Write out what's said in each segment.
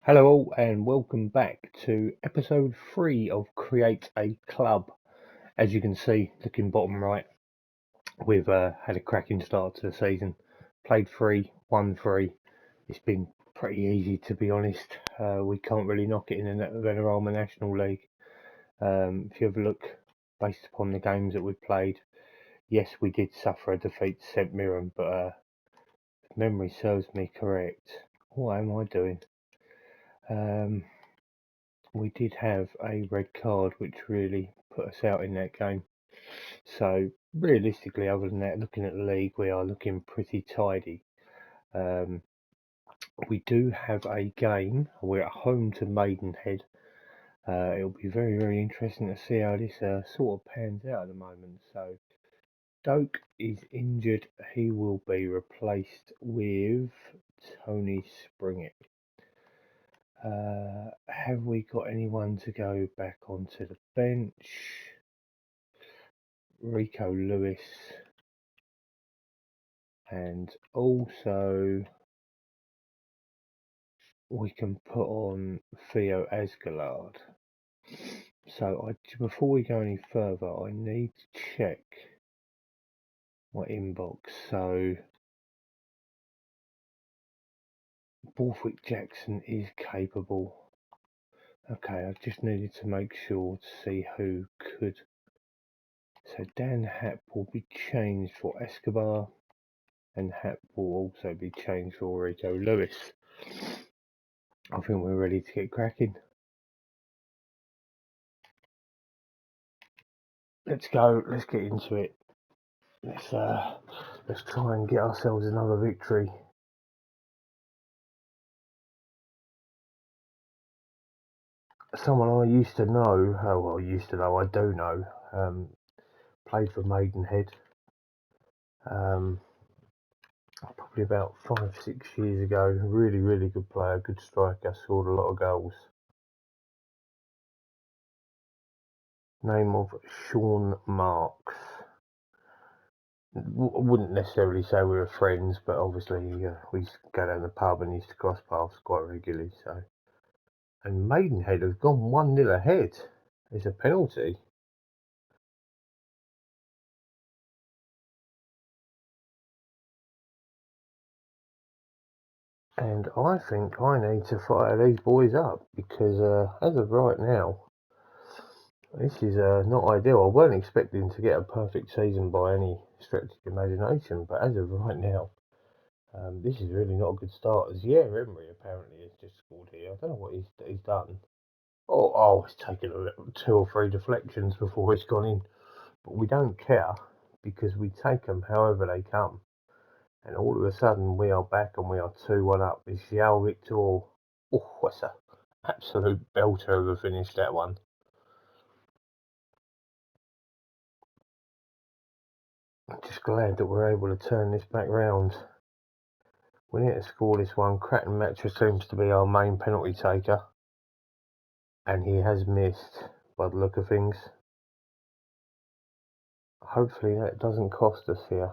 Hello all and welcome back to episode 3 of Create a Club. As you can see, looking bottom right, we've had a cracking start to the season. Played 3, won 3. It's been pretty easy to be honest. We can't really knock it in the Venerama National League. If you have a look, based upon the games that we've played, yes we did suffer a defeat to St Mirren, but if memory serves me correct, what am I doing? We did have a red card which really put us out in that game. So realistically, other than that, looking at the league, we are looking pretty tidy. Um, we do have a game. We're at home to Maidenhead. It'll be very, very interesting to see how this sort of pans out at the moment. So Doak is injured. He will be replaced with Tony Springett. Have we got anyone to go back onto the bench? Rico Lewis, and also we can put on Theo Asgard. So before we go any further, I need to check my inbox. So Borthwick Jackson is capable. Okay, I just needed to make sure to see who could. So Dan Happ will be changed for Escobar, and Happ will also be changed for Rico Lewis. I think we're ready to get cracking. Let's go. Let's get into it. Let's try and get ourselves another victory. Someone I used to know. Oh well, used to know. I do know. Played for Maidenhead. Probably about 5-6 years ago. Really, really good player. Good striker. Scored a lot of goals. Name of Sean Marks. Wouldn't necessarily say we were friends, but obviously we used to go down the pub and used to cross paths quite regularly. So, and Maidenhead have gone 1-0 ahead. It's a penalty. And I think I need to fire these boys up because as of right now, this is not ideal. I weren't expecting to get a perfect season by any stretch of the imagination, but as of right now, this is really not a good start. As Emery apparently has just scored here. I don't know what he's done. It's taken a little 2 or 3 deflections before it's gone in, but we don't care because we take them however they come. And all of a sudden we are back and we are 2-1 up. It's João Victor. Oh, that's an absolute belter of a finish, that one. I'm just glad that we're able to turn this back round. We need to score this one. Cratton Matcher seems to be our main penalty taker. And he has missed by the look of things. Hopefully that doesn't cost us here.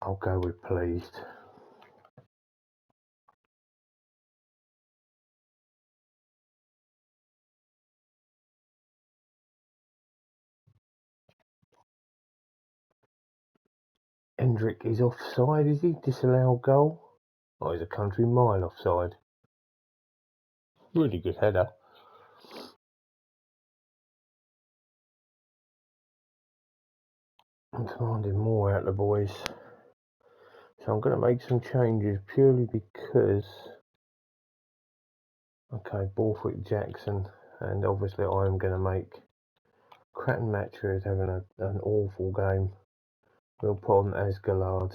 I'll go with pleased. Endrick is offside, is he? Disallowed goal? Oh, he's a country mile offside. Really good header. I'm demanding more out of the boys. So I'm going to make some changes purely because... Okay, Borthwick Jackson. And obviously I'm going to make... Cratton Matcher is having an awful game. We'll put on Asgard.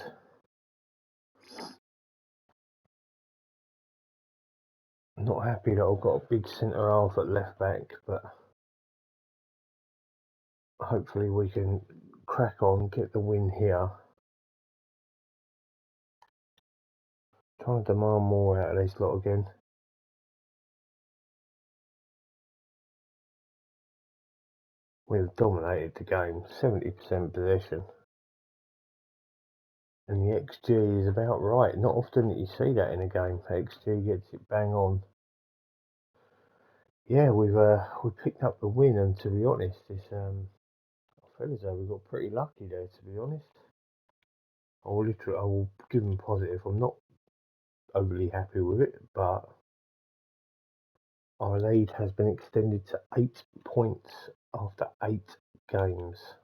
I'm not happy that I've got a big centre half at left back, but hopefully we can crack on, get the win here. Trying to demand more out of this lot again. We've dominated the game, 70% possession. and the XG is about right. Not often that you see that in a game. XG gets it bang on. Yeah, we picked up the win, and to be honest, I feel as though we got pretty lucky there. To be honest, I will give them positive. I'm not overly happy with it, but our lead has been extended to 8 points after 8 games.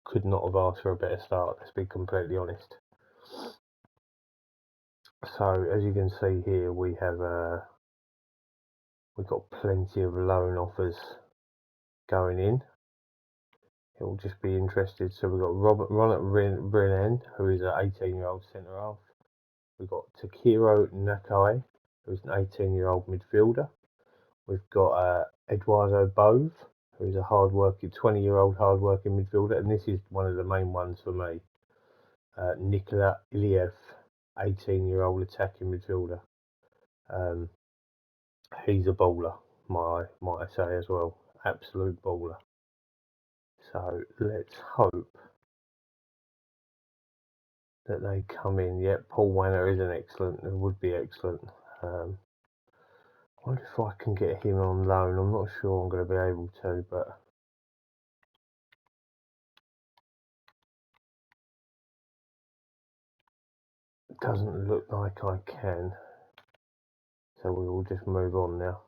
Could not have asked for a better start, let's be completely honest. So as you can see here, we've got plenty of loan offers going in. It will just be interested. So we've got Ronald Renan, who is an 18-year-old centre half. We've got Takiro Nakai, who's an 18-year-old midfielder. We've got Eduardo Bove, who's a hard-working 20-year-old hard-working midfielder, and this is one of the main ones for me. Nikola Iliev, 18-year-old attacking midfielder. He's a baller, might I say as well. Absolute baller. So let's hope that they come in. Yep, Paul Wanner is an excellent. It would be excellent. I wonder if I can get him on loan. I'm not sure I'm going to be able to, but it doesn't look like I can. So we will just move on now.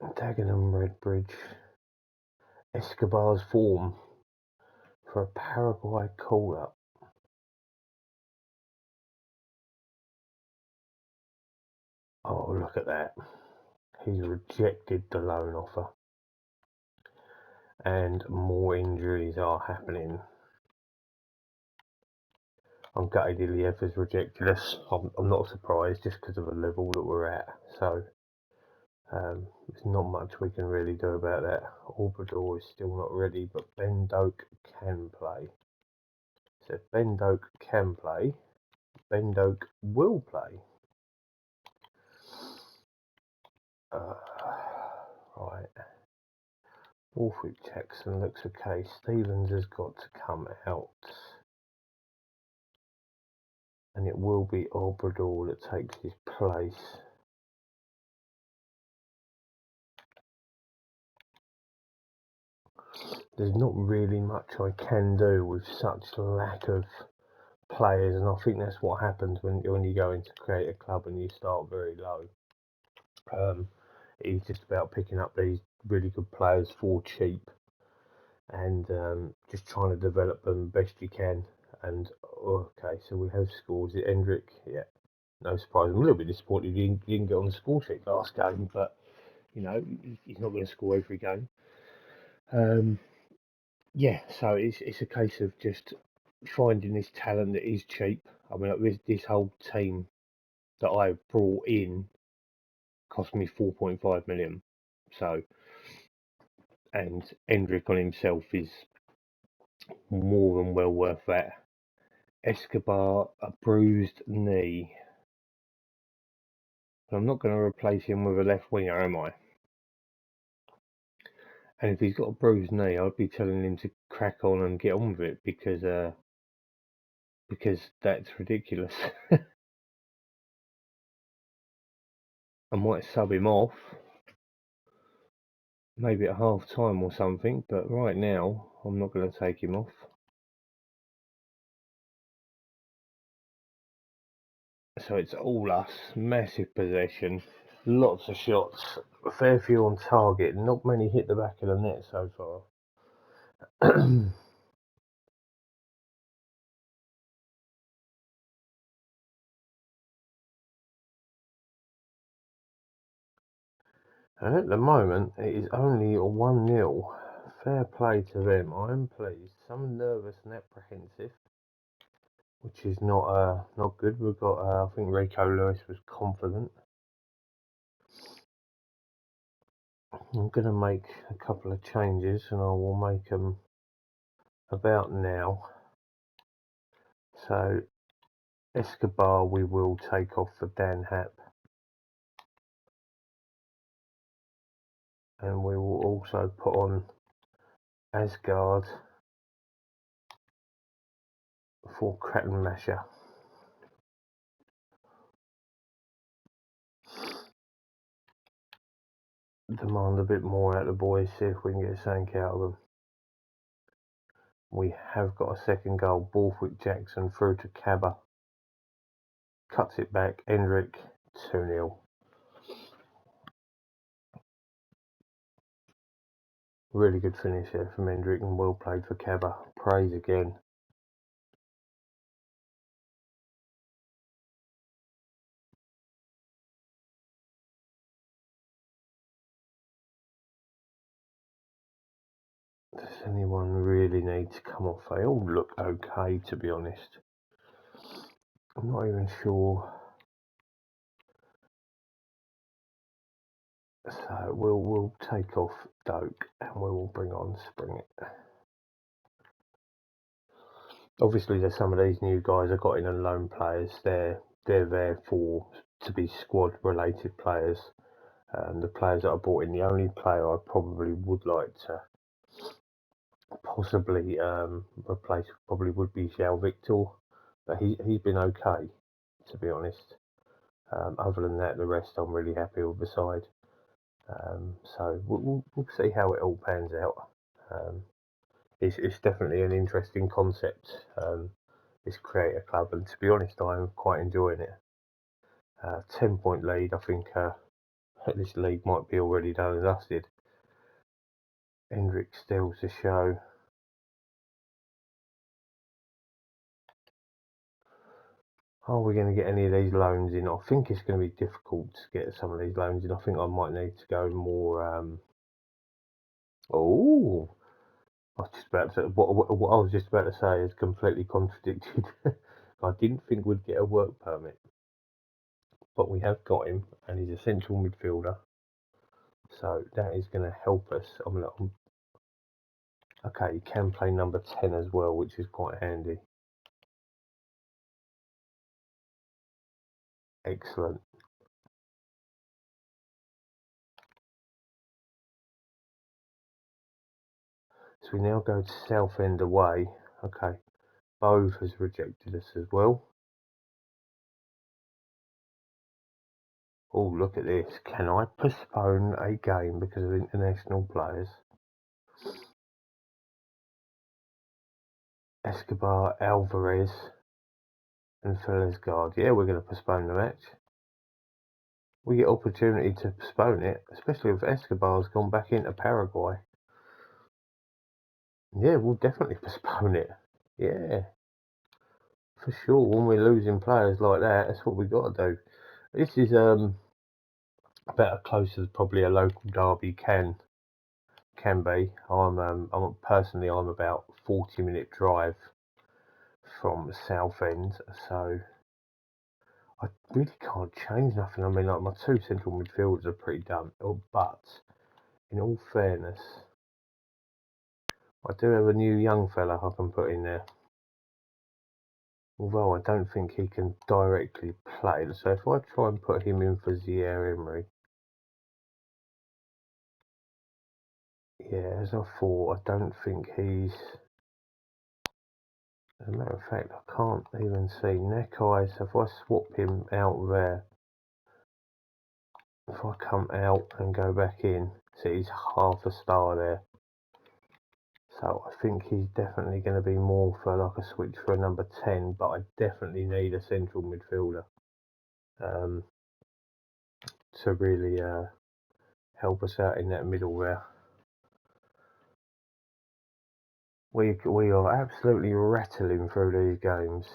Dagenham Redbridge. Escobar's form for a Paraguay call-up. Oh, look at that. He's rejected the loan offer. And more injuries are happening. I'm gutted Iliev has rejected us. I'm not surprised just because of the level that we're at. So there's not much we can really do about that. Obrador is still not ready, but Ben Doak can play. So if Ben Doak can play, Ben Doak will play. Right. Wolfwick Jackson looks okay. Stevens has got to come out. And it will be Obrador that takes his place. There's not really much I can do with such lack of players, and I think that's what happens when you go into create a club and you start very low. It's just about picking up these really good players for cheap and just trying to develop them best you can. And okay, so we have scores. Endrick, yeah, no surprise. I'm a little bit disappointed he didn't get on the score sheet last game, but you know he's not going to score every game. Yeah, so it's a case of just finding this talent that is cheap. I mean, like this whole team that I brought in cost me 4.5 million. So, and Endrick on himself is more than well worth that. Escobar, a bruised knee. I'm not going to replace him with a left winger, am I? And if he's got a bruised knee, I'd be telling him to crack on and get on with it because that's ridiculous. I might sub him off, maybe at half time or something, but right now I'm not going to take him off. So it's all us, massive possession, lots of shots, a fair few on target, not many hit the back of the net so far. And at the moment, it is only a 1-0. Fair play to them. I am pleased. Some nervous and apprehensive, which is not good. We've got, I think Rico Lewis was confident. I'm going to make a couple of changes, and I will make them about now. So Escobar we will take off for Dan Happ. And we will also put on Asgard for Cratton Masher. Demand a bit more out of the boys, see if we can get something out of them. We have got a second goal. Borthwick Jackson through to Cabba. Cuts it back. Endrick 2-0. Really good finish there from Endrick and well played for Cabba. Praise again. Does anyone really need to come off? They all look okay, to be honest. I'm not even sure. So we'll take off Doak and we will bring on Springett. Obviously, there's some of these new guys I got in and loan players. They're there to be squad related players. The players that I bought in, the only player I probably would like to possibly replace probably would be João Victor, but he's been okay, to be honest. Other than that, the rest I'm really happy with the side. So we'll see how it all pans out. It's definitely an interesting concept, this creator club, and to be honest, I'm quite enjoying it. 10-point lead, I think this league might be already done and dusted. Endrick steals the show. Are we going to get any of these loans in? I think it's going to be difficult to get some of these loans in. I think I might need to go more. Oh, I was just about to. What I was just about to say is completely contradicted. I didn't think we'd get a work permit, but we have got him, and he's a central midfielder. So that is going to help us. Okay, he can play number 10 as well, which is quite handy. Excellent. So we now go to Southend away. Okay, Bove has rejected us as well. Oh, look at this. Can I postpone a game because of international players? Escobar, Alvarez, and Felesgard. Yeah, we're going to postpone the match. We get opportunity to postpone it, especially if Escobar's gone back into Paraguay. Yeah, we'll definitely postpone it. Yeah, for sure. When we're losing players like that, that's what we got to do. This is about as close as probably a local derby can be. I'm personally about 40-minute drive from Southend, so I really can't change nothing. I mean, like, my two central midfielders are pretty done, but in all fairness, I do have a new young fella I can put in there. Although I don't think he can directly play, so if I try and put him in for Zaire Emery, yeah, as I thought, I don't think he's. As a matter of fact, I can't even see Neckeye, so if I swap him out there, if I come out and go back in, see he's half a star there. So I think he's definitely going to be more for like a switch for a number 10, but I definitely need a central midfielder to really help us out in that middle there. We are absolutely rattling through these games.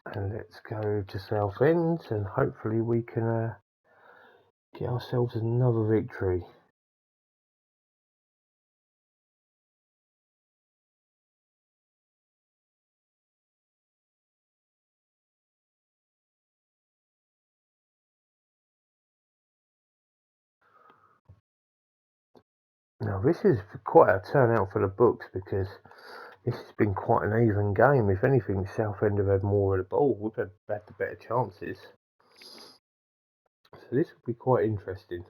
And let's go to Southend and hopefully we can get ourselves another victory. Now this is quite a turnout for the books because this has been quite an even game. If anything, Southend have had more of the ball. We've had the better chances. So this will be quite interesting.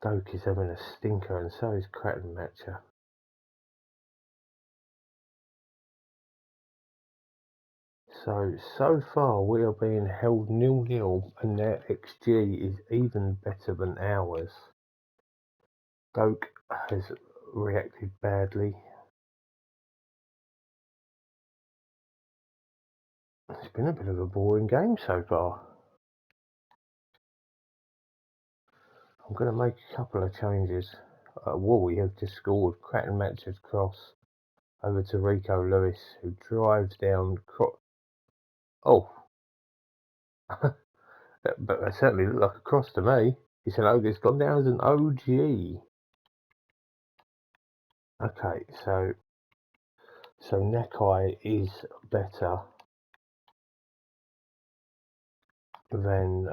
Doak is having a stinker, and so is Cratton Matcher. So far we are being held 0-0, and their XG is even better than ours. Doak has reacted badly. It's been a bit of a boring game so far. I'm going to make a couple of changes. Woolley have just scored. Cratton Matcher's cross over to Rico Lewis, who drives down. Oh, but that certainly looked like a cross to me. It's gone down as an OG. Okay, so Nakai is better than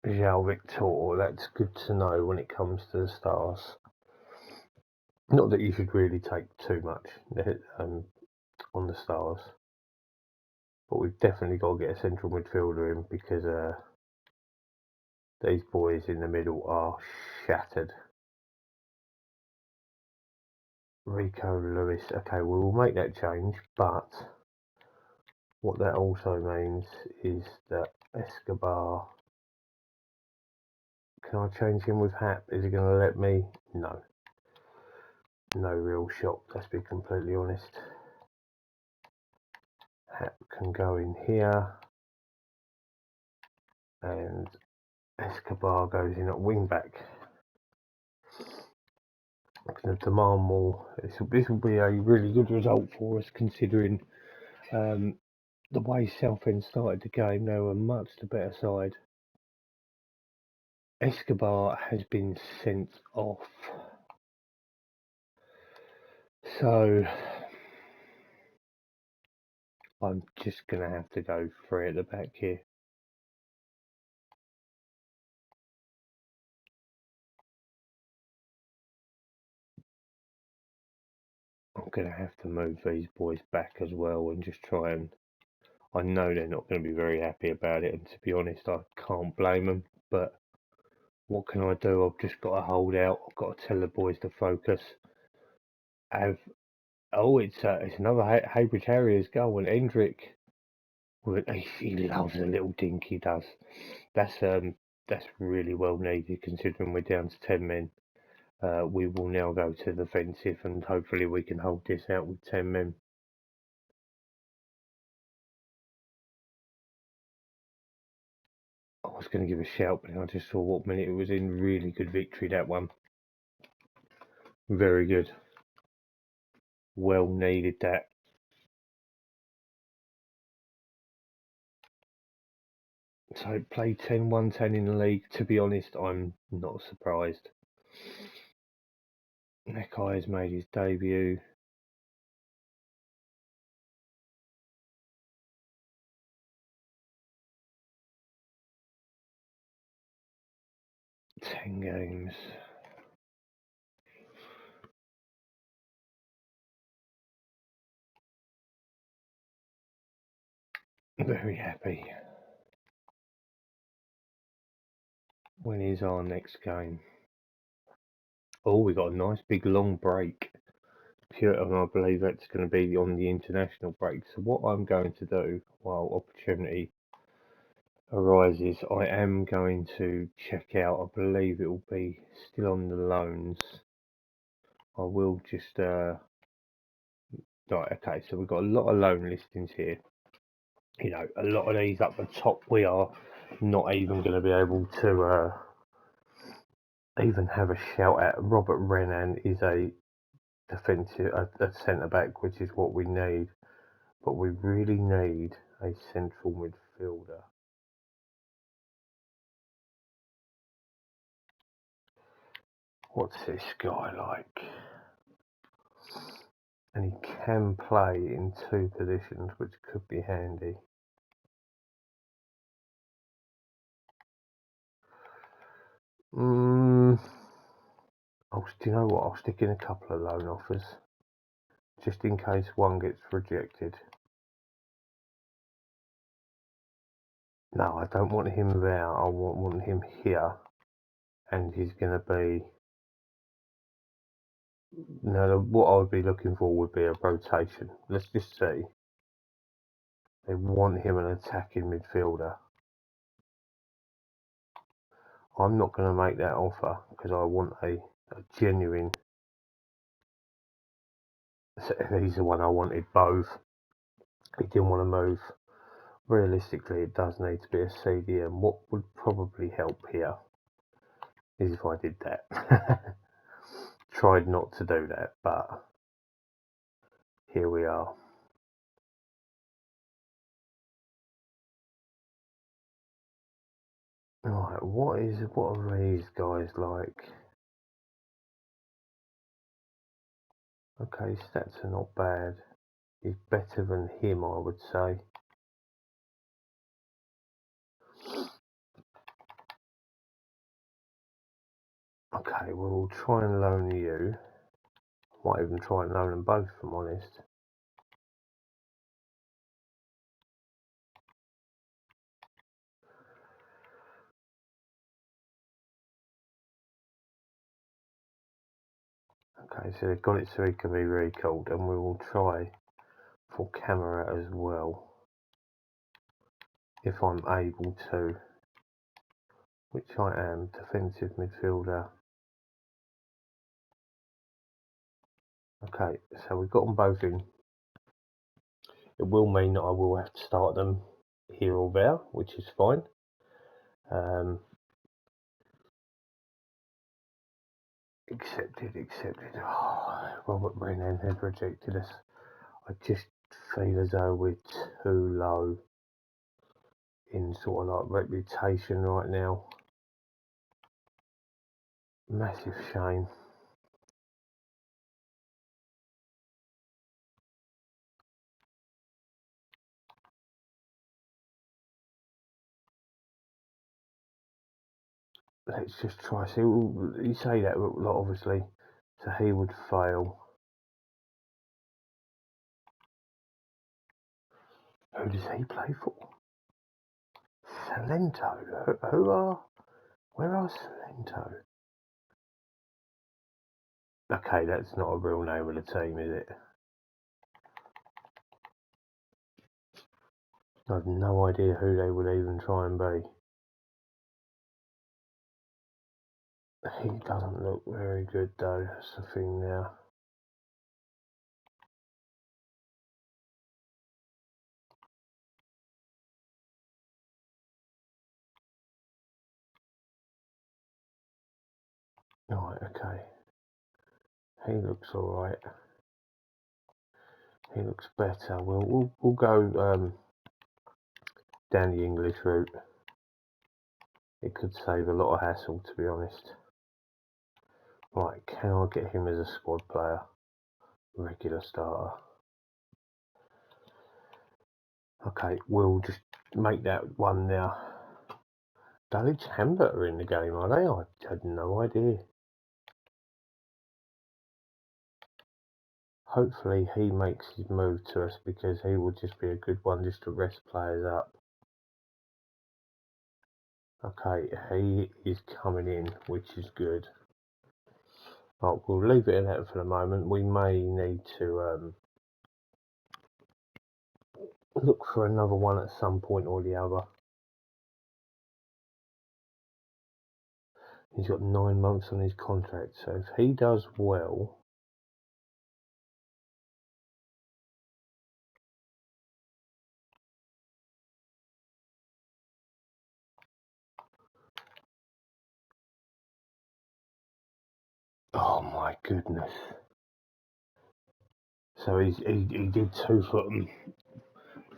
João Victor. That's good to know when it comes to the stars. Not that you should really take too much on the stars, but we've definitely got to get a central midfielder in because these boys in the middle are shattered. Rico Lewis. Okay, we will make that change, but what that also means is that Escobar. Can I change him with Hap? Is he going to let me? No. No real shock, let's be completely honest. Hap can go in here, and Escobar goes in at wing back. I'm going to demand more. This will be a really good result for us, considering the way Southend started the game. They were much the better side. Escobar has been sent off, so I'm just going to have to go free at the back here. I'm going to have to move these boys back as well and just try and... I know they're not going to be very happy about it, and to be honest, I can't blame them, but what can I do? I've just got to hold out. I've got to tell the boys to focus. It's another Haybridge Harriers goal, and Endrick, he loves a little dink, he does. That's really well needed, considering we're down to 10 men. We will now go to the defensive, and hopefully we can hold this out with 10 men. I was going to give a shout, but I just saw what minute it was in. Really good victory, that one. Very good. Well needed that. So played 10-1-10 in the league. To be honest, I'm not surprised. Nakai has made his debut. Ten games. Very happy. When is our next game? Oh, we got a nice big long break. And I believe that's going to be on the international break. So what I'm going to do while opportunity arises, I am going to check out. I believe it will be still on the loans. I will just right. Okay, so we've got a lot of loan listings here. You know, a lot of these up the top we are not even going to be able to even have a shout at. Robert Renan is a defensive, a centre back, which is what we need. But we really need a central midfielder. What's this guy like? And he can play in two positions, which could be handy. Do you know what? I'll stick in a couple of loan offers. just in case one gets rejected. No, I don't want him there. I want him here, and he's going to be. No, what I would be looking for would be a rotation. Let's just see. They want him an attacking midfielder. I'm not going to make that offer because I want a genuine. He's the one I wanted both. He didn't want to move. Realistically, it does need to be a CDM. What would probably help here is if I did that. Tried not to do that, but here we are. Right, what are these guys like? Okay, stats are not bad. He's better than him, I would say. Okay, well, we'll try and loan you. Might even try and loan them both, if I'm honest. Okay, so they've got it so he can be recalled, and we will try for camera as well, if I'm able to, which I am. Defensive midfielder. Okay, so we've got them both in. It will mean that I will have to start them here or there, which is fine. Accepted. Oh, Robert Brennan had rejected us. I just feel as though we're too low in sort of like reputation right now. Massive shame. Let's just try. See, you say that, but obviously, so he would fail. Who does he play for? Salento. Where are Salento? Okay, that's not a real name of the team, is it? I have no idea who they would even try and be. He doesn't look very good though, that's the thing now. Right, okay. He looks alright. He looks better. We'll go down the English route. It could save a lot of hassle, to be honest. Right, can I get him as a squad player? Regular starter. Okay, we'll just make that one now. Dulwich Hamlet are in the game, are they? I had no idea. Hopefully he makes his move to us because he will just be a good one just to rest players up. Okay, he is coming in, which is good. Right, we'll leave it at that for the moment. We may need to look for another one at some point or the other. He's got 9 months on his contract, so if he does well... Oh my goodness. So he did 2 for them.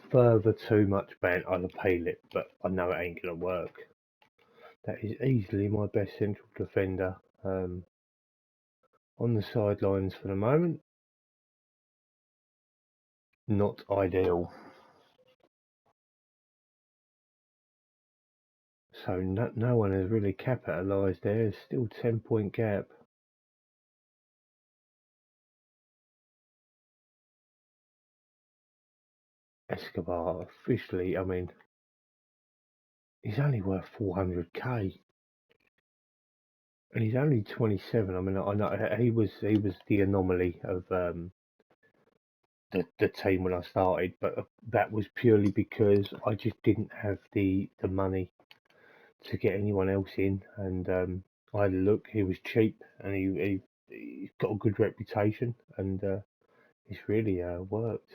Further too much ban, I'll appeal it, but I know it ain't going to work. That is easily my best central defender on the sidelines for the moment. Not ideal. So no one has really capitalised there. There's still 10-point gap. Escobar officially, I mean, he's only worth 400k, and he's only 27. I mean, I know he was the anomaly of the team when I started, but that was purely because I just didn't have the money to get anyone else in, and I had a look. He was cheap, and he's got a good reputation, and it's really worked.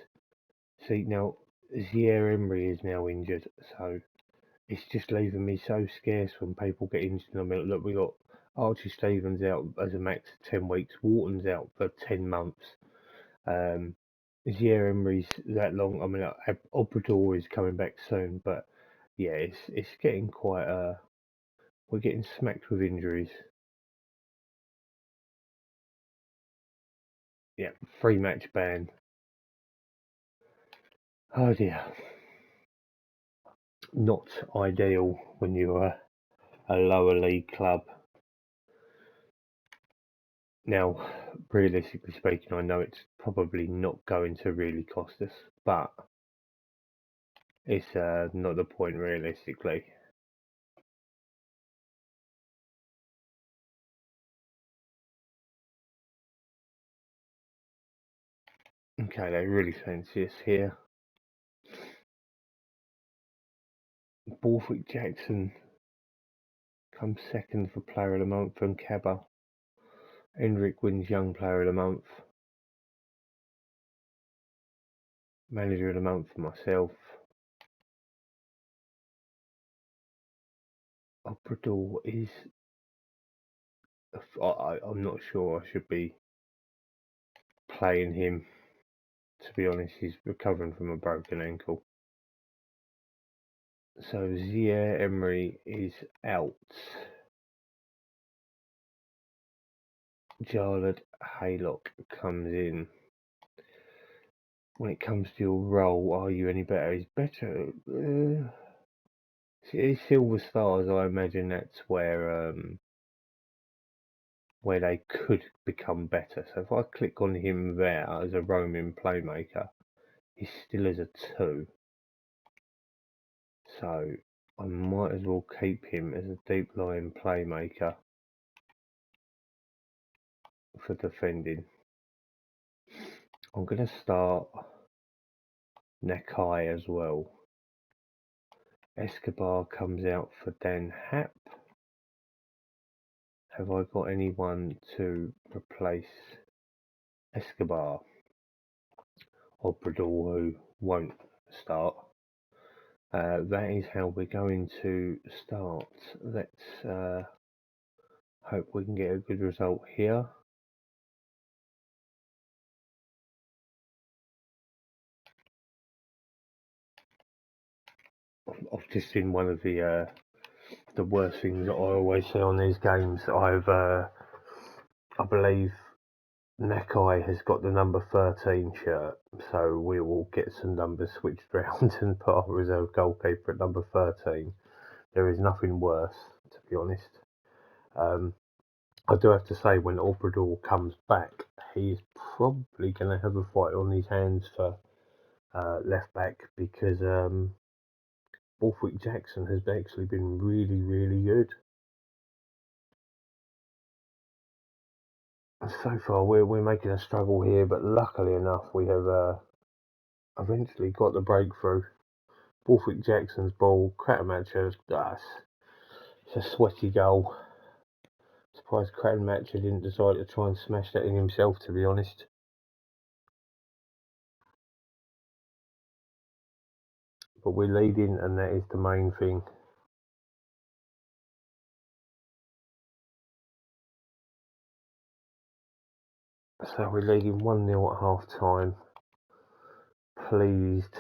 See now, Zier Emery is now injured, so it's just leaving me so scarce when people get injured. I mean, look, we got Archie Stevens out as a max of 10 weeks, Wharton's out for 10 months. Zier Emery's that long. I mean, Obrador is coming back soon, but yeah, it's getting quite we're getting smacked with injuries. Yeah, 3 match ban. Oh dear, not ideal when you're a lower league club. Now, realistically speaking, I know it's probably not going to really cost us, but it's not the point realistically. Okay, they really fancy us here. Borthwick Jackson comes second for Player of the Month from Cabba. Endrick wins Young Player of the Month. Manager of the Month for myself. Obrador is... I'm not sure I should be playing him. To be honest, he's recovering from a broken ankle. So Zier Emery is out. Jarlath Haylock comes in. When it comes to your role, are you any better? He's better. Silver Stars, I imagine that's where they could become better. So if I click on him there as a roaming playmaker, he still is a 2. So I might as well keep him as a deep lying playmaker for defending. I'm going to start Nakai as well. Escobar comes out for Dan Happ. Have I got anyone to replace Escobar? Obrador, who won't start. That is how we're going to start. Let's hope we can get a good result here. I've just seen one of the worst things that I always say on these games. I believe Nakai has got the number 13 shirt, so we will get some numbers switched round and put our reserve goalkeeper at number 13. There is nothing worse, to be honest. I do have to say, when Obrador comes back, he is probably going to have a fight on his hands for left back, because Borthwick Jackson has actually been really, really good. So far, we're making a struggle here, but luckily enough, we have eventually got the breakthrough. Borthwick Jackson's ball, Crattermatcher, it's a sweaty goal. Surprised Crattermatcher didn't decide to try and smash that in himself, to be honest. But we're leading, and that is the main thing. So we're leading 1-0 at half time. Pleased.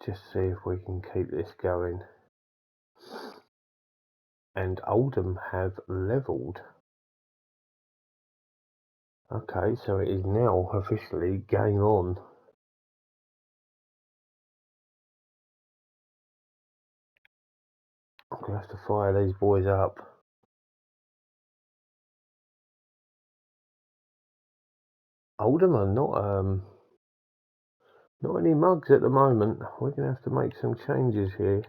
Just see if we can keep this going. And Oldham have levelled. Okay, so it is now officially game on. I'm going to have to fire these boys up. Oldham are not Not any mugs at the moment. We're going to have to make some changes here.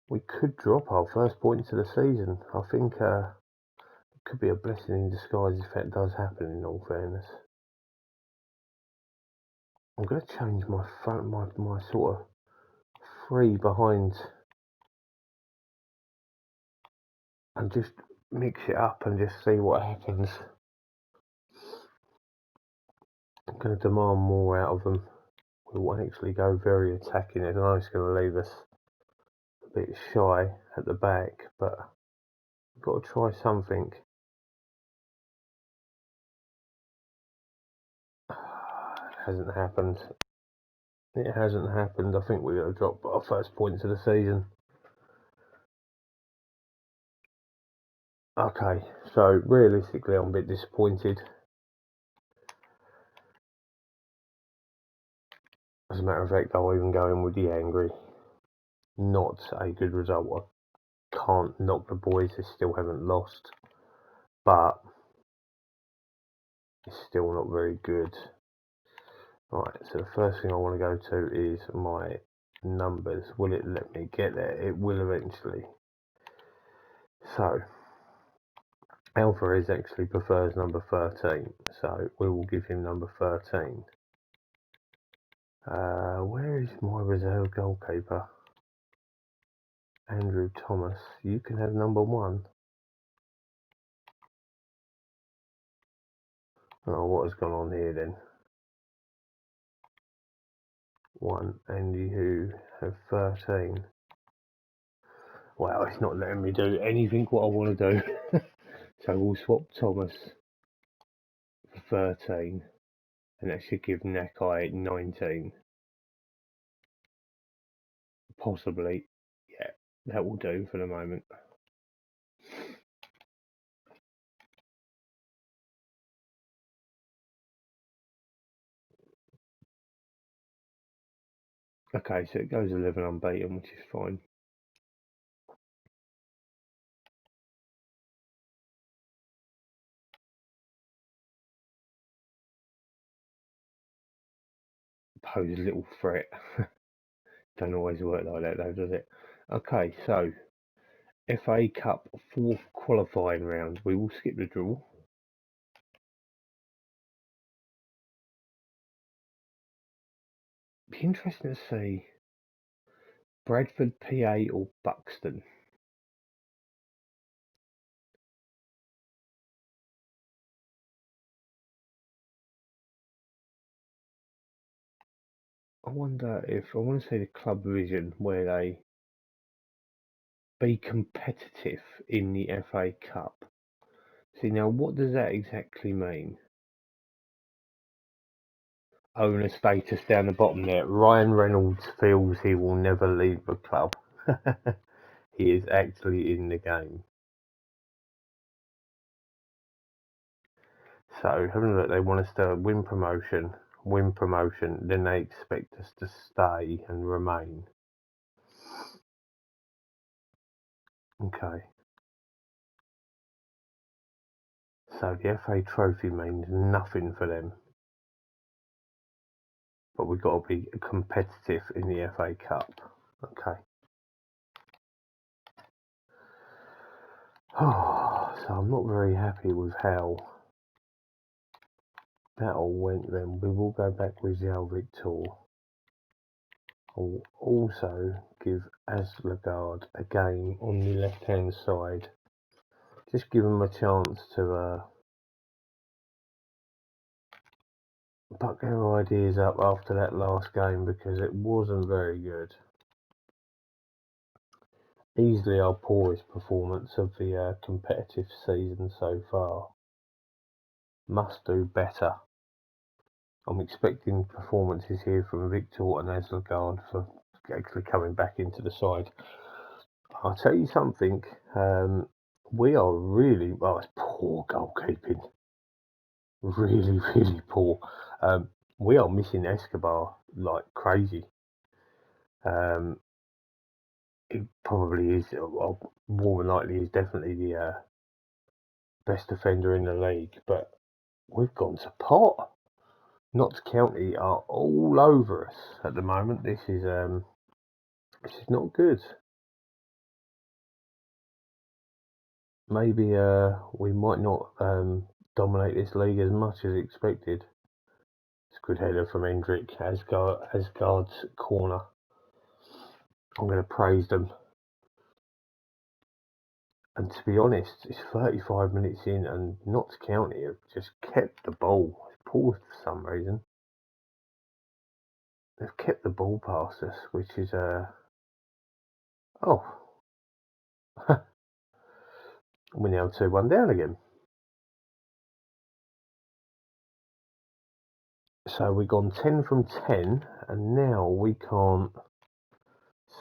We could drop our first points of the season. I think it could be a blessing in disguise if that does happen, in all fairness. I'm going to change my front, my sort of three behind, and just mix it up and just see what happens. I'm going to demand more out of them. We won't actually go very attacking. I know it's going to leave us a bit shy at the back, but we've got to try something. It hasn't happened. It hasn't happened. I think we're going to drop our first points of the season. Okay, so realistically, I'm a bit disappointed. As a matter of fact, I'll even go in with the angry. Not a good result. I can't knock the boys, they still haven't lost, but it's still not very good. Right, so the first thing I want to go to is my numbers. Will it let me get there? It will eventually. So, Alvarez actually prefers number 13, so we will give him number 13. Where is my reserve goalkeeper? Andrew Thomas. You can have number 1. Oh, what has gone on here then? 1, and you have 13. Well, it's not letting me do anything what I want to do. So we'll swap Thomas for 13, and that should give Nakai 19. Possibly. Yeah, that will do for the moment. Okay, so it goes 11 unbeaten, which is fine. Pose a little threat. Don't always work like that though, does it? Okay, so FA Cup 4th qualifying round. We will skip the draw. Be interesting to see Bradford, PA or Buxton. I wonder if I want to see the club division where they be competitive in the FA Cup. See, now what does that exactly mean? Owner status down the bottom there. Ryan Reynolds feels he will never leave the club. He is actually in the game. So, having a look, they want us to win promotion, then they expect us to stay and remain. Okay. So the FA Trophy means nothing for them. But we've got to be competitive in the FA Cup. Okay. Oh, so I'm not very happy with how that all went then. We will go back with Zhao Victor. I'll also give Aslagard a game on the left hand side. Just give them a chance to buck their ideas up after that last game because it wasn't very good. Easily our poorest performance of the competitive season so far. Must do better. I'm expecting performances here from Victor and Aslagard for actually coming back into the side. I'll tell you something, we are really, well, it's poor goalkeeping. Really, really poor. We are missing Escobar like crazy. It probably is, well, more than likely is definitely the best defender in the league, but we've gone to pot. Notts County are all over us at the moment. This is not good. Maybe we might not dominate this league as much as expected. It's a good header from Endrick, Asgard's corner. I'm going to praise them. And to be honest, it's 35 minutes in, and Notts County have just kept the ball. It's paused for some reason. They've kept the ball past us, which is oh, we're now 2-1 down again. So we've gone 10 from 10, and now we can't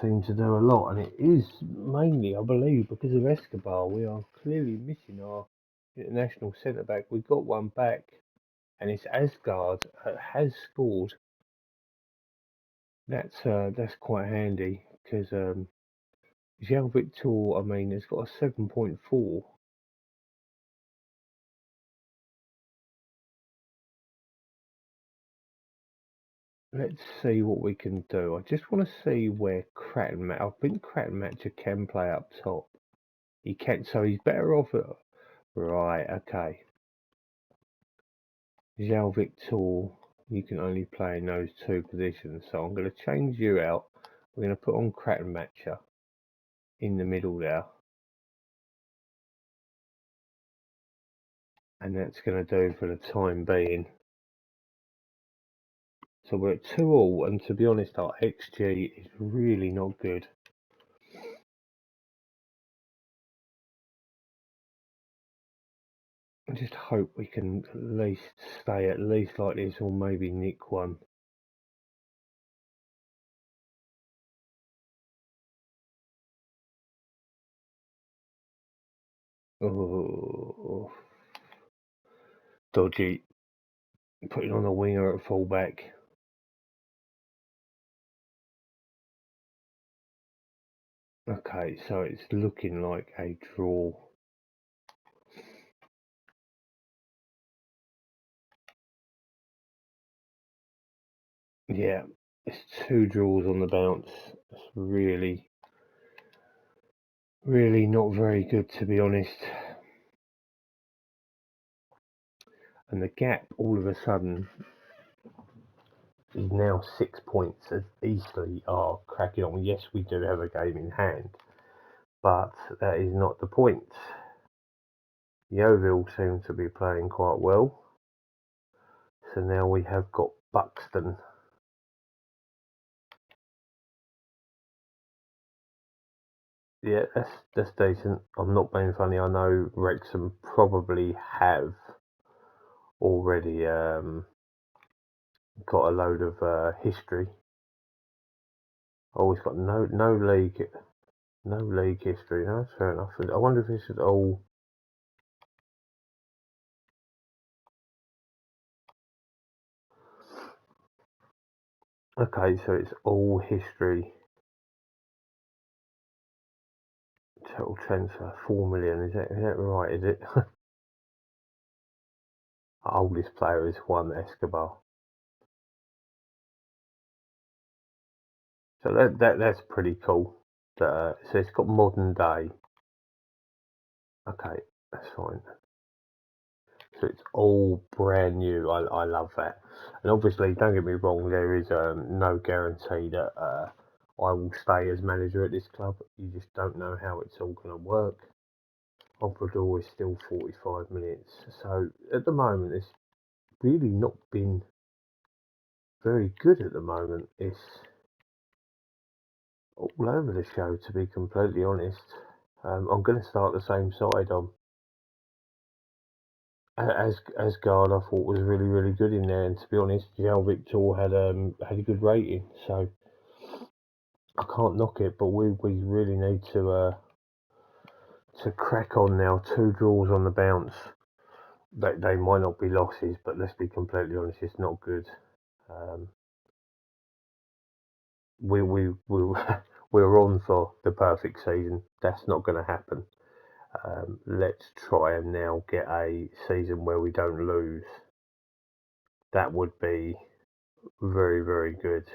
seem to do a lot. And it is mainly, I believe, because of Escobar. We are clearly missing our international centre back. We got one back, and it's Asgard has scored. That's quite handy because João Victor, I mean, it's got a 7.4. Let's see what we can do. I just want to see where Cratton I think Cratton Matcher can play up top. He can, so he's better off at. Right, okay. João Victor, you can only play in those two positions. So I'm going to change you out. We're going to put on Cratton Matcher in the middle there. And that's going to do for the time being. So we're at 2-2, and to be honest, our XG is really not good. I just hope we can at least stay at least like this, or maybe nick one. Oh, dodgy. Putting on a winger at fullback. Okay, so it's looking like a draw. Yeah, it's 2 draws on the bounce. It's really, really not very good, to be honest. And the gap all of a sudden is now 6 points as Eastleigh are cracking on. Yes, we do have a game in hand, but that is not the point. Yeovil seem to be playing quite well. So now we have got Buxton. Yeah, that's decent. I'm not being funny. I know Wrexham probably have already got a load of history. Oh, he's got no league history. No, that's fair enough. I wonder if this is all. Okay, so it's all history. Total transfer 4 million. Is that right? Is it? Oldest player is Juan Escobar. So that's pretty cool. So it's got modern day. Okay, that's fine. So it's all brand new. I love that. And obviously, don't get me wrong, there is no guarantee that I will stay as manager at this club. You just don't know how it's all going to work. Obrador is still 45 minutes. So at the moment, it's really not been very good at the moment. It's all over the show, to be completely honest. I'm going to start the same side on. Asgard, I thought was really, really good in there, and to be honest, João Victor had a good rating, so I can't knock it. But we really need to crack on now. 2 draws on the bounce. They might not be losses, but let's be completely honest, it's not good. Um, we we're on for the perfect season. That's not going to happen. Let's try and now get a season where we don't lose. that would be very, very good.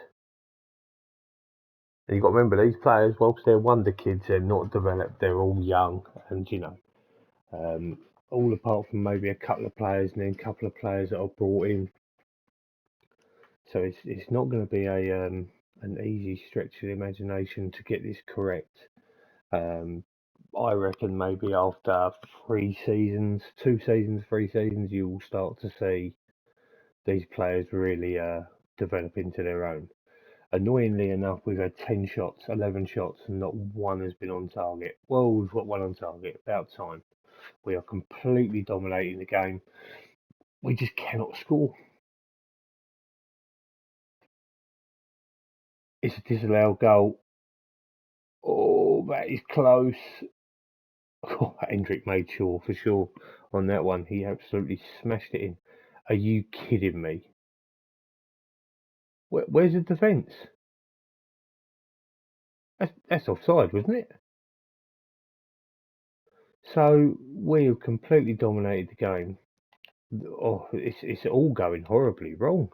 And you've got to remember, these players, whilst they're wonder kids, they're not developed, they're all young, and all apart from maybe a couple of players and then a couple of players that are brought in. So it's not going to be an easy stretch of the imagination to get this correct. I reckon maybe after 3 seasons, 2 seasons, 3 seasons, you will start to see these players really develop into their own. Annoyingly enough, we've had 10 shots, 11 shots, and not one has been on target. Well, we've got one on target. About time. We are completely dominating the game. We just cannot score. It's a disallowed goal. Oh, that is close. Oh, Endrick made sure, for sure, on that one. He absolutely smashed it in. Are you kidding me? Where's the defence? That's offside, wasn't it? So we have completely dominated the game. Oh, it's all going horribly wrong.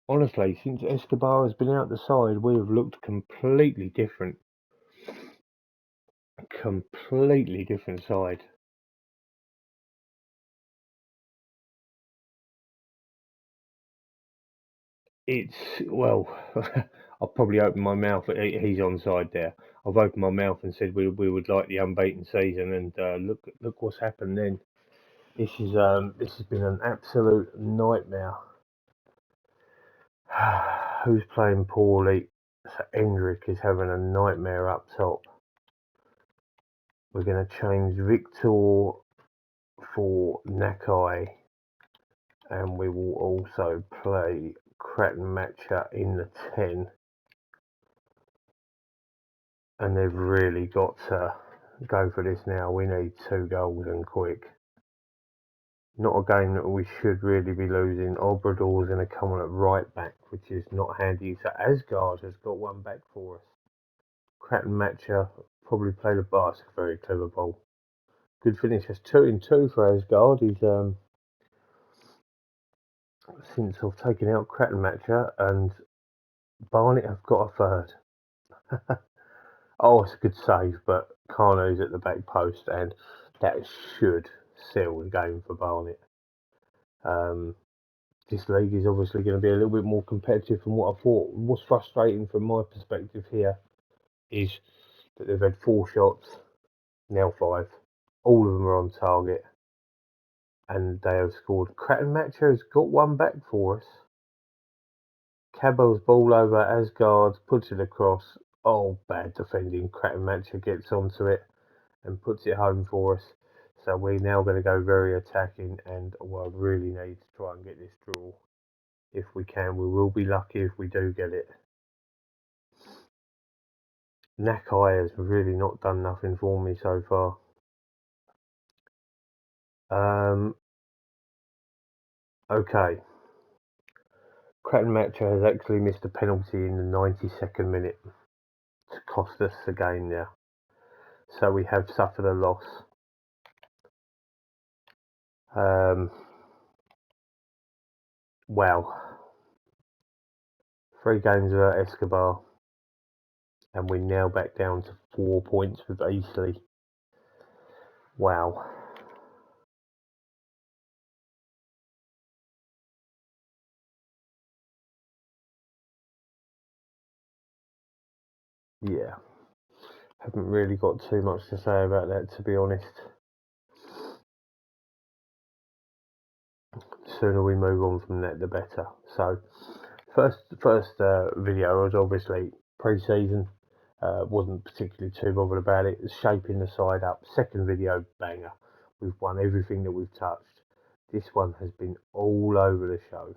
Honestly, since Escobar has been out the side, we have looked completely different. Completely different side. It's, well, I'll probably open my mouth. He's on side there. I've opened my mouth and said we would like the unbeaten season, and look what's happened then. This has been an absolute nightmare. Who's playing poorly? So Endrick is having a nightmare up top. We're going to change Victor for Nakai, and we will also play Cratton Matcher in the 10. And they've really got to go for this now. We need 2 goals and quick. Not a game that we should really be losing. Obrador's going to come on at right back, which is not handy. So Asgard has got one back for us. Cratton Matcher probably played a basket. Very clever ball. Good finish. That's 2 in 2 for Asgard. He's since I've taken out Cratton Matcher and Barnett have got a third. Oh, it's a good save, but Carno's at the back post, and that should seal the game for Barnett. This league is obviously going to be a little bit more competitive than what I thought. What's frustrating from my perspective here is that they've had 4 shots, now 5. All of them are on target, and they have scored. Cratton Matcher has got one back for us. Cabell's ball over Asgard, puts it across. Oh, bad defending. Cratton Matcher gets onto it and puts it home for us. So we're now going to go very attacking, and I really need to try and get this draw. If we can, we will be lucky if we do get it. Nakai has really not done nothing for me so far. Okay. Cratton Matcher has actually missed a penalty in the 92nd minute to cost us the game now. So we have suffered a loss. Wow. 3 games without Escobar, and we're now back down to 4 points with Eastleigh. Wow. Yeah. Haven't really got too much to say about that, to be honest. The sooner we move on from that, the better. So, first video was obviously pre-season. Wasn't particularly too bothered about it. Shaping the side up. Second video, banger. We've won everything that we've touched. This one has been all over the show.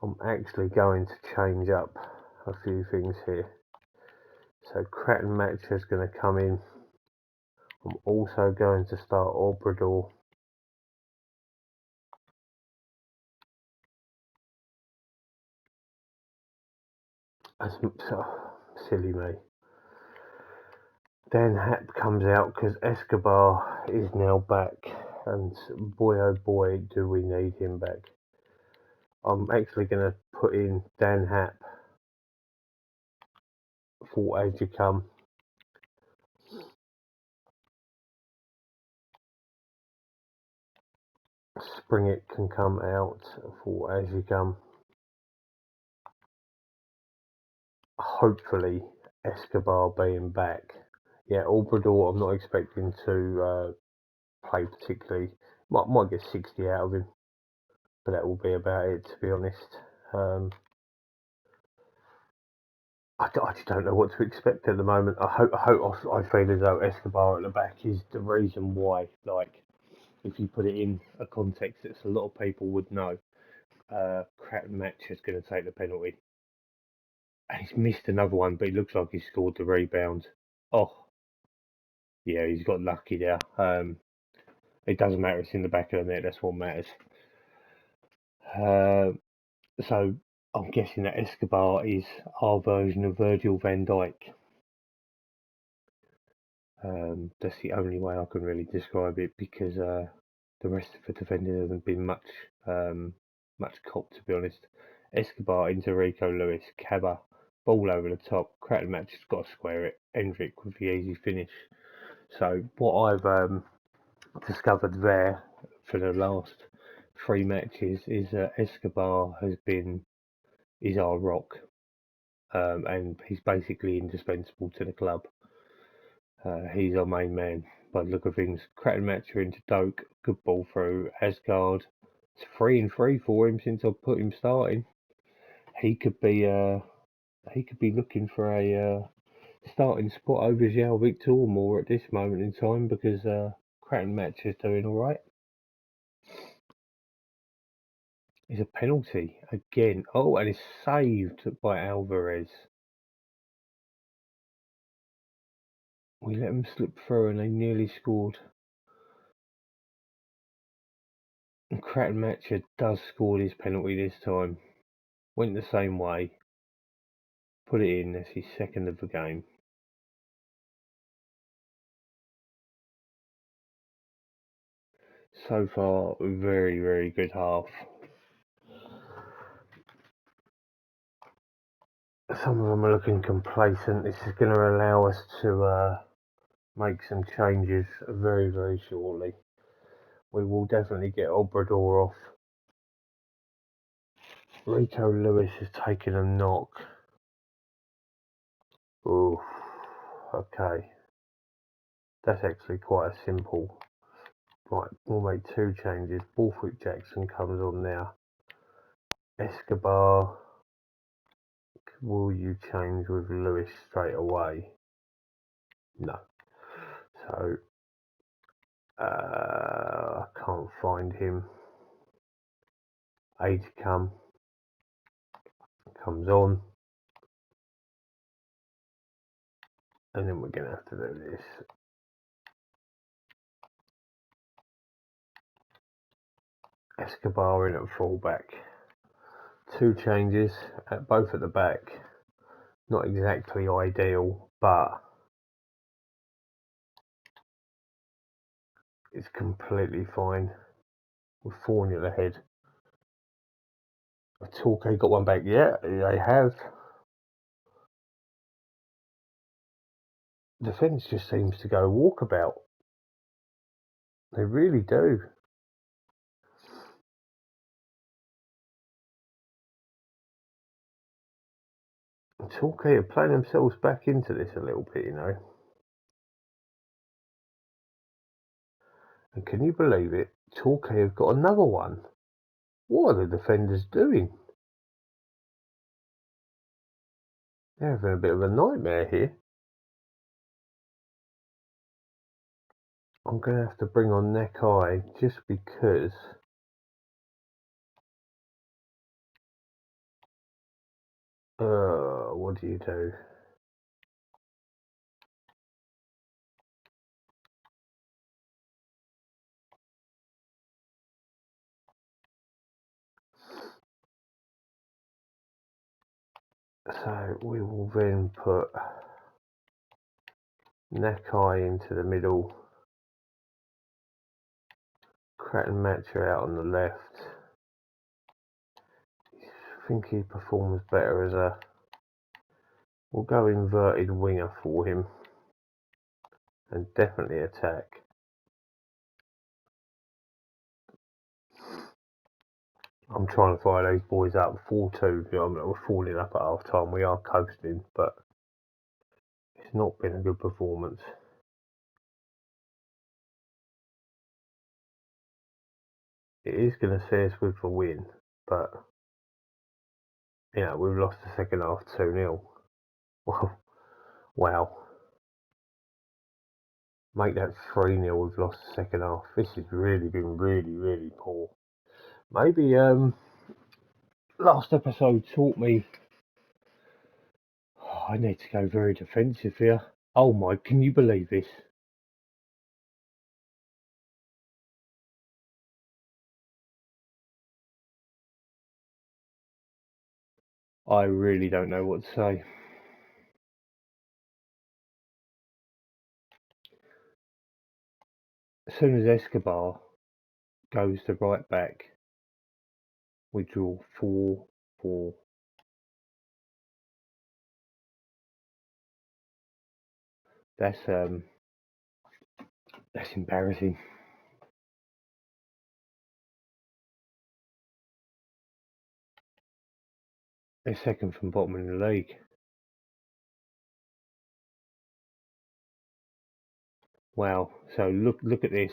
I'm actually going to change up a few things here. So Cratton Matcher is going to come in. I'm also going to start Obrador As silly me. Dan Hap comes out because Escobar is now back, and boy oh boy do we need him back. I'm actually going to put in Dan Hap for As You Come. Spring It can come out for As You Come. Hopefully Escobar being back. Yeah, Obrador I'm not expecting to play particularly. Might get 60 out of him, but that will be about it, to be honest. I just don't know what to expect at the moment. I feel as though Escobar at the back is the reason why. Like, if you put it in a context that a lot of people would know, Cratton Match is going to take the penalty. And he's missed another one, but it looks like he scored the rebound. Oh, yeah, he's got lucky there. It doesn't matter, it's in the back of the net, that's what matters. So I'm guessing that Escobar is our version of Virgil van Dijk. That's the only way I can really describe it, because the rest of the defending hasn't been much cop, to be honest. Escobar into Rico Lewis, Cabba, ball over the top, Cratton Match has got to square it, Endrick with the easy finish. So what I've discovered there for the last 3 matches is that Escobar is our rock, and he's basically indispensable to the club. He's our main man by the look of things. Cratton Matcher into Doak, good ball through. Asgard, it's 3-3 for him since I've put him starting. He could be looking for a starting spot over João Victor more at this moment in time, because Cratton Matcher's doing all right. It's a penalty again. Oh, and it's saved by Alvarez. We let them slip through and they nearly scored. And Cratton Matcher does score his penalty this time. Went the same way. Put it in. That's his second of the game. So far, very, very good half. Some of them are looking complacent. This is going to allow us to make some changes very, very shortly. We will definitely get Obrador off. Rico Lewis has taken a knock. Oof. Okay. That's actually quite a simple. Right, we'll make 2 changes. Borthwick Jackson comes on now. Escobar, will you change with Lewis straight away? No. So, I can't find him. Age comes on. And then we're going to have to do this. Escobar in at fullback. 2 changes, both at the back. Not exactly ideal, but it's completely fine. With 4-0 ahead. Torquay got one back. Yeah, they have. Defence just seems to go walkabout. They really do. Torquay are playing themselves back into this a little bit, you know. And can you believe it? Torquay have got another one. What are the defenders doing? They're having a bit of a nightmare here. I'm going to have to bring on Neckeye just because. What do you do? So we will then put Nakai into the middle, Crat and Matcher out on the left. I think he performs better as a, we'll go inverted winger for him, and definitely attack. I'm trying to fire these boys up 4-2. We're falling up at half time. We are coasting, but it's not been a good performance. It is going to see us with the win, but we've lost the second half 2-0. Well, wow. Make that 3-0. We've lost the second half. This has really been really poor. Maybe last episode taught me. Oh, I need to go very defensive here. Oh my! Can you believe this? I really don't know what to say. As soon as Escobar goes to right back, we draw 4-4. That's embarrassing. They're second from bottom in the league. Wow. So look at this.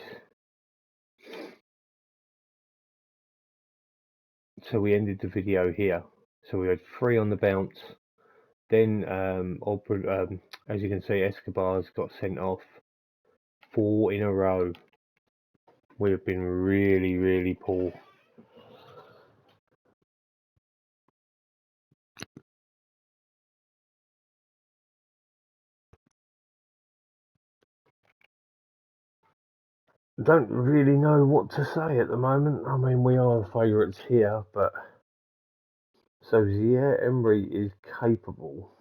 So we ended the video here. So we had 3 on the bounce. Then as you can see, Escobar's got sent off 4 in a row. We have been really poor. Don't really know what to say at the moment. I mean, we are the favourites here, but so Emery is capable.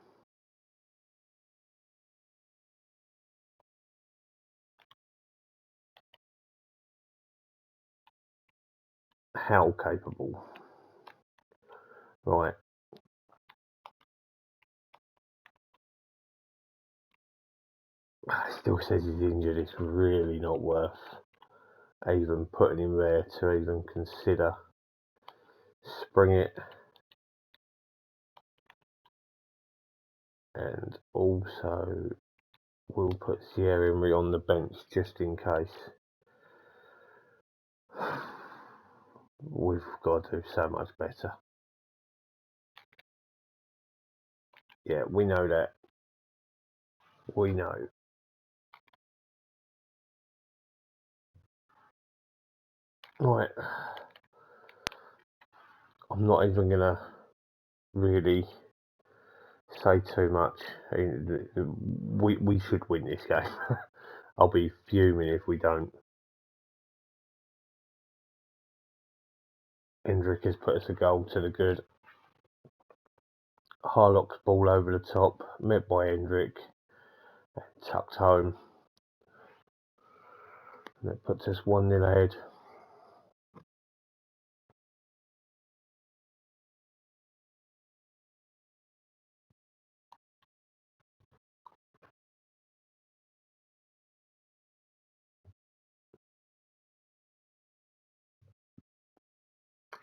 How capable? Right. Still says he's injured. It's really not worth even putting him there to even consider. Spring it. And also we'll put Thierry Henry on the bench just in case. We've got to do so much better. Yeah, we know that. We know. Right. I'm not even going to really say too much. We should win this game. I'll be fuming if we don't. Endrick has put us a goal to the good. Harlock's ball over the top, met by Endrick, tucked home. And that puts us 1-0 ahead.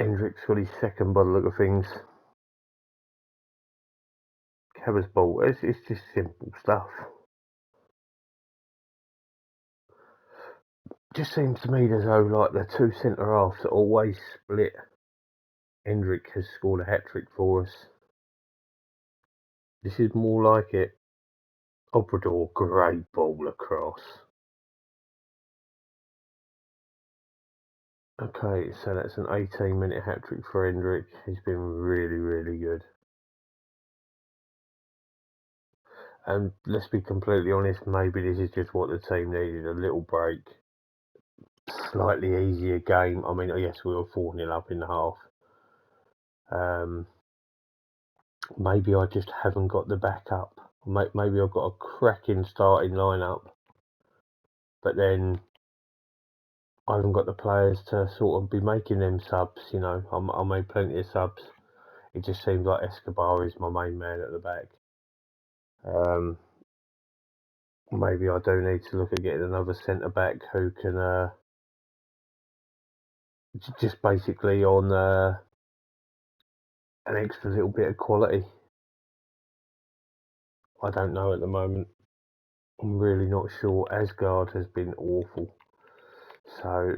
Endrick's got his second by the look of things. Cabba's ball, it's just simple stuff. Just seems to me as though like the 2 centre halves are always split. Endrick has scored a hat-trick for us. This is more like it. Obrador, great ball across. Okay, so that's an 18-minute hat-trick for Endrick. He's been really good. And let's be completely honest, maybe this is just what the team needed, a little break. Slightly easier game. I mean, yes, we were 4-0 up in the half. maybe I just haven't got the backup. Maybe I've got a cracking starting lineup, but then I haven't got the players to sort of be making them subs. You know, I made plenty of subs. It just seems like Escobar is my main man at the back. Maybe I do need to look at getting another centre back who can just basically on an extra little bit of quality. I don't know at the moment. I'm really not sure. Asgard has been awful. So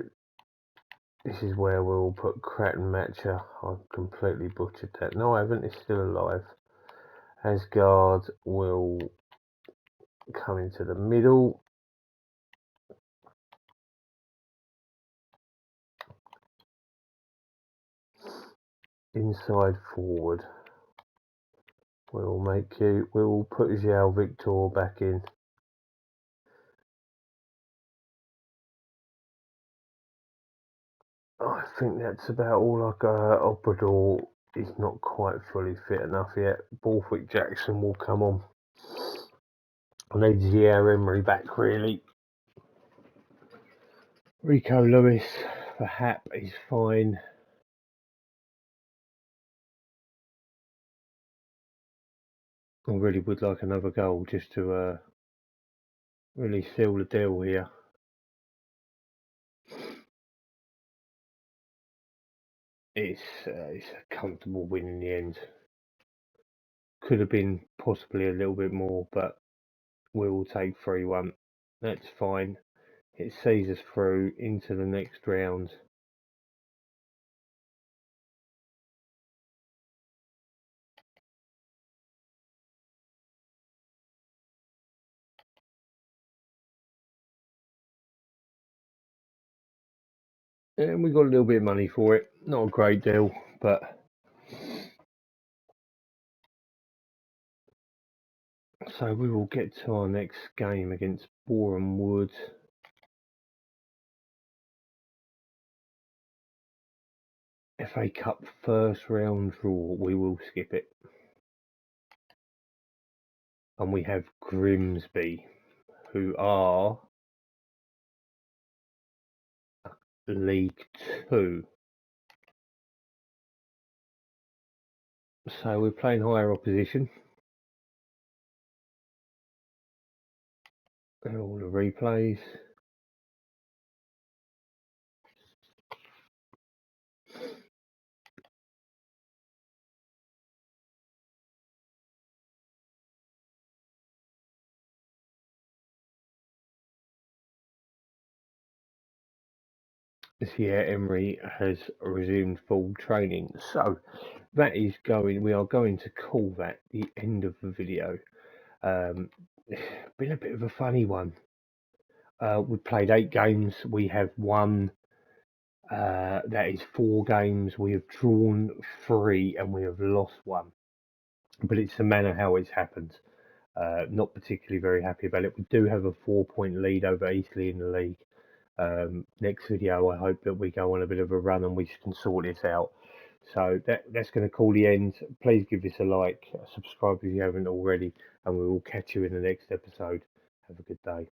this is where we'll put Cratton Matcher. I've completely butchered that. No, I haven't. It's still alive. Asgard will come into the middle. Inside forward. We'll put João Victor back in. I think that's about all I got. Obrador is not quite fully fit enough yet. Borthwick Jackson will come on. I need Thierry Emery back really. Rico Lewis for Hap is fine. I really would like another goal just to really seal the deal here. It's a comfortable win in the end. Could have been possibly a little bit more, but we will take 3-1. That's fine. It sees us through into the next round. And we got a little bit of money for it. Not a great deal, but so we will get to our next game against Boreham Wood. FA Cup first round draw. We will skip it. And we have Grimsby, who are League 2. So we're playing higher opposition. And all the replays. Thierry Emery has resumed full training. So that is we are going to call that the end of the video. Been a bit of a funny one. We played 8 games. We have won. That is 4 games. We have drawn 3 and we have lost 1. But it's the manner how it's happened. Not particularly very happy about it. We do have a 4-point lead over Eastleigh in the league. Next video, I hope that we go on a bit of a run and we can sort this out. So that's going to call the end. Please give this a like, subscribe if you haven't already, and we will catch you in the next episode. Have a good day.